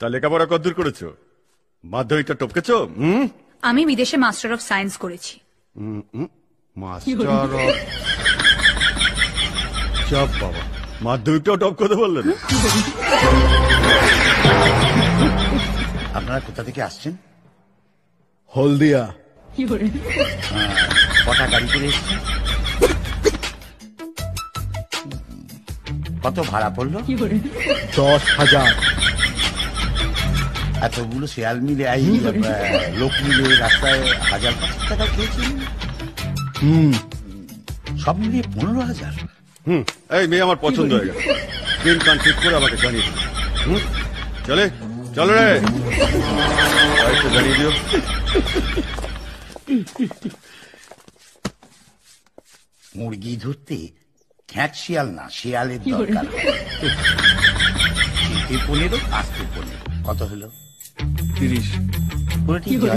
তা লেখাপড়া কতদূর করেছো? মাধ্যমিকটা টপকেছো? আমি বিদেশে মাস্টার অফ সায়েন্স করেছি। মাস্টার অফ চাপ বাবা, মাধ্যমিকটাও টপ করতে বললেন? আপনারা কোথা থেকে আসছেন? হলদিয়া। কটা গাড়ি করে এসছেন? কত ভাড়া পড়লো? 10,000। এতগুলো শেয়াল মিলে লোক মিলে রাস্তায় 1,000-5,000 টাকা খেয়েছেন? সব মিলিয়ে 15,000। এই মেয়ে আমার পছন্দ হয়ে গেছে, দিন কান ঠিক করে আমাকে জানিয়ে দিন। চলে চলো রে, একটু জানিয়ে দিও। মুরগি ধরতে খ্যাট শিয়াল না, শিয়ালের দরকার। 15, আসতে 15। কত হলো? 30।